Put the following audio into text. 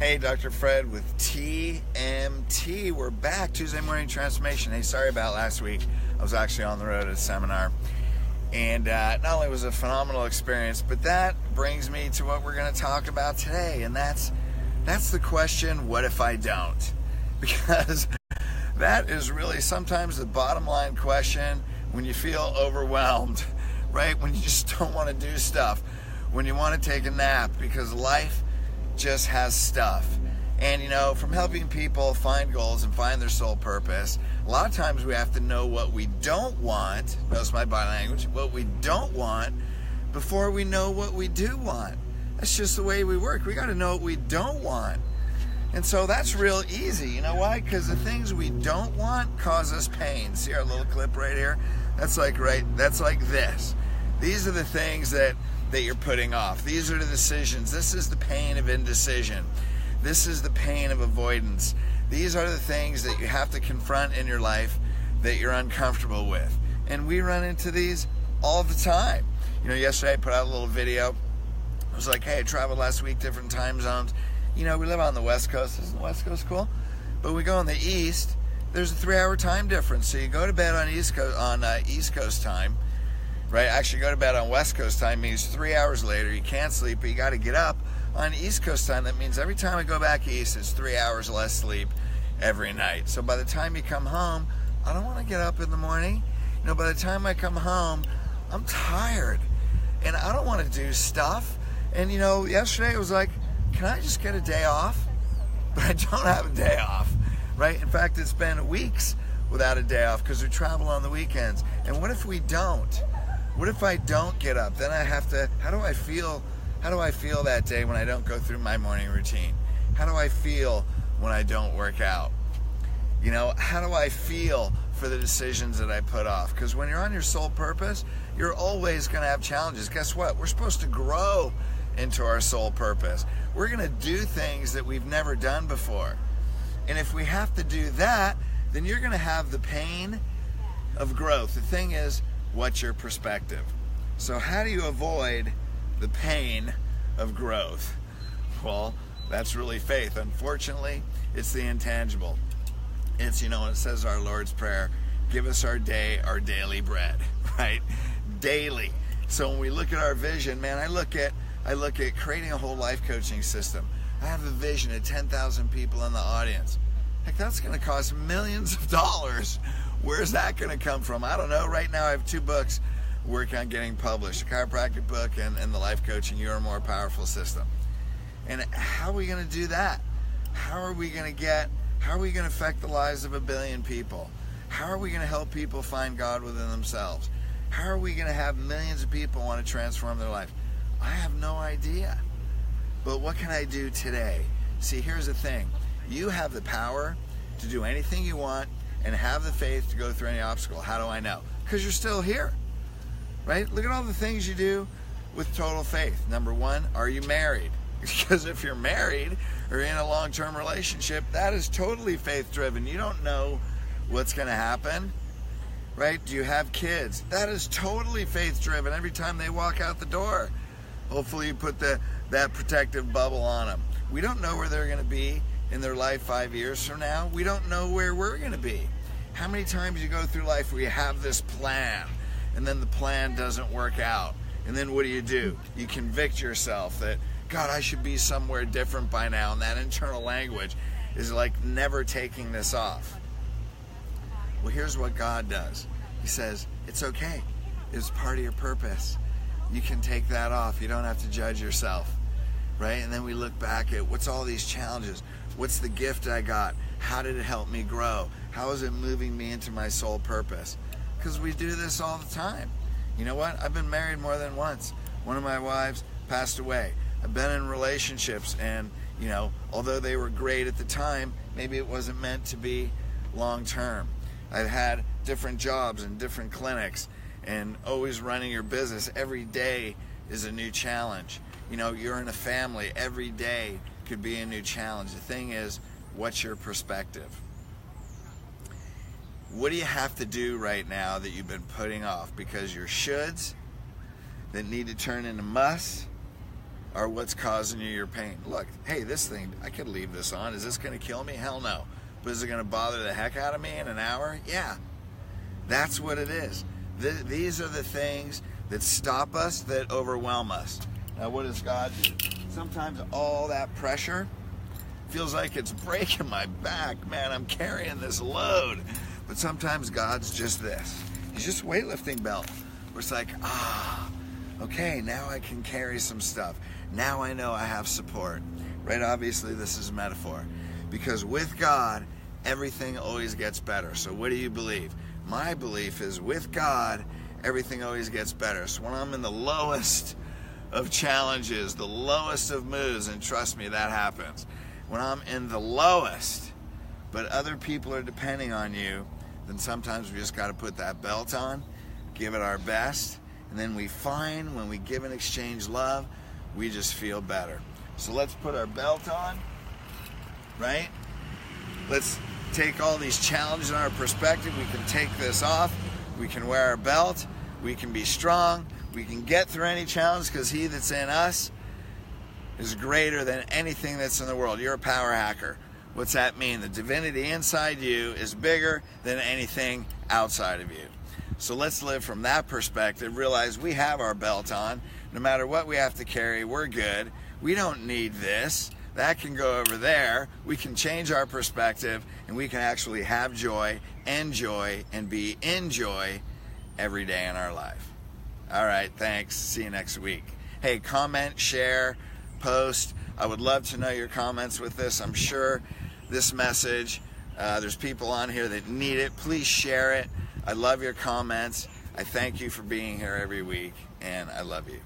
Hey, Dr. Fred with TMT. We're back, Tuesday Morning Transformation. Hey, sorry about last week. I was actually on the road at a seminar. And not only was it a phenomenal experience, but that brings me to what we're going to talk about today. And that's the question, what if I don't? Because that is really sometimes the bottom line question when you feel overwhelmed, right? When you just don't want to do stuff. When you want to take a nap because life just has stuff. And from helping people find goals and find their soul purpose, a lot of times we have to know what we don't want. Notice my body language. What we don't want before we know what we do want. That's just the way we work. We got to know what we don't want. And so that's real easy. You know why? Because the things we don't want cause us pain. See our little clip right here? That's like this. These are the things that you're putting off. These are the decisions. This is the pain of indecision. This is the pain of avoidance. These are the things that you have to confront in your life that you're uncomfortable with. And we run into these all the time. Yesterday I put out a little video. I was like, hey, I traveled last week, different time zones. We live on the West Coast. Isn't the West Coast cool? But we go on the East. There's a 3-hour time difference. So you go to bed on East Coast time. Right, actually go to bed on West Coast time means 3 hours later. You can't sleep, but you got to get up on East Coast time. That means every time I go back east, it's 3 hours less sleep every night. So by the time you come home, I don't want to get up in the morning. By the time I come home, I'm tired, and I don't want to do stuff. And yesterday it was like, can I just get a day off? But I don't have a day off, right? In fact, it's been weeks without a day off because we travel on the weekends. And what if we don't? What if I don't get up? Then I have to, how do I feel that day when I don't go through my morning routine? How do I feel when I don't work out? How do I feel for the decisions that I put off? Because when you're on your soul purpose, you're always going to have challenges. Guess what? We're supposed to grow into our soul purpose. We're going to do things that we've never done before. And if we have to do that, then you're going to have the pain of growth. The thing is, what's your perspective? So how do you avoid the pain of growth? Well, that's really faith. Unfortunately, it's the intangible. It's, it says our Lord's Prayer, give us our daily bread, right? Daily. So when we look at our vision, man, I look at creating a whole life coaching system. I have a vision of 10,000 people in the audience. Heck, that's going to cost millions of dollars. Where's that going to come from? I don't know. Right now I have 2 books working on getting published, a chiropractic book and the life coaching, Your More Powerful System. And how are we going to do that? How are we going to affect the lives of 1 billion people? How are we going to help people find God within themselves? How are we going to have millions of people want to transform their life? I have no idea. But what can I do today? See, here's the thing. You have the power to do anything you want and have the faith to go through any obstacle. How do I know? Because you're still here, right? Look at all the things you do with total faith. Number 1, are you married? Because if you're married or in a long-term relationship, that is totally faith-driven. You don't know what's going to happen, right? Do you have kids? That is totally faith-driven. Every time they walk out the door, hopefully you put that protective bubble on them. We don't know where they're going to be in their life 5 years from now. We don't know where we're going to be. How many times you go through life where you have this plan and then the plan doesn't work out? And then what do? You convict yourself that, God, I should be somewhere different by now. And that internal language is like never taking this off. Well, here's what God does. He says, it's okay. It's part of your purpose. You can take that off. You don't have to judge yourself. Right? And then we look back at what's all these challenges? What's the gift I got? How did it help me grow? How is it moving me into my soul purpose? Because we do this all the time. You know what? I've been married more than once. One of my wives passed away. I've been in relationships and, although they were great at the time, maybe it wasn't meant to be long term. I've had different jobs and different clinics and always running your business. Every day is a new challenge. You're in a family. Every day could be a new challenge. The thing is, what's your perspective? What do you have to do right now that you've been putting off because your shoulds that need to turn into musts are what's causing you your pain. Look, hey, this thing, I could leave this on. Is this going to kill me? Hell no. But is it going to bother the heck out of me in an hour? Yeah. That's what it is. These are the things that stop us, that overwhelm us. Now, what does God do? Sometimes all that pressure feels like it's breaking my back. Man, I'm carrying this load. But sometimes God's just this. He's just a weightlifting belt. Where it's like, okay, now I can carry some stuff. Now I know I have support. Right? Obviously, this is a metaphor. Because with God, everything always gets better. So what do you believe? My belief is with God, everything always gets better. So when I'm in the lowest of challenges, the lowest of moods, and trust me, that happens. When I'm in the lowest, but other people are depending on you, then sometimes we just got to put that belt on, give it our best, and then we find when we give and exchange love, we just feel better. So let's put our belt on, right? Let's take all these challenges in our perspective. We can take this off. We can wear our belt. We can be strong. We can get through any challenge because he that's in us is greater than anything that's in the world. You're a power hacker. What's that mean? The divinity inside you is bigger than anything outside of you. So let's live from that perspective. Realize we have our belt on. No matter what we have to carry, we're good. We don't need this. That can go over there. We can change our perspective, and we can actually have joy, enjoy, and be in joy every day in our life. All right, thanks. See you next week. Hey, comment, share, post. I would love to know your comments with this. I'm sure this message, there's people on here that need it. Please share it. I love your comments. I thank you for being here every week, and I love you.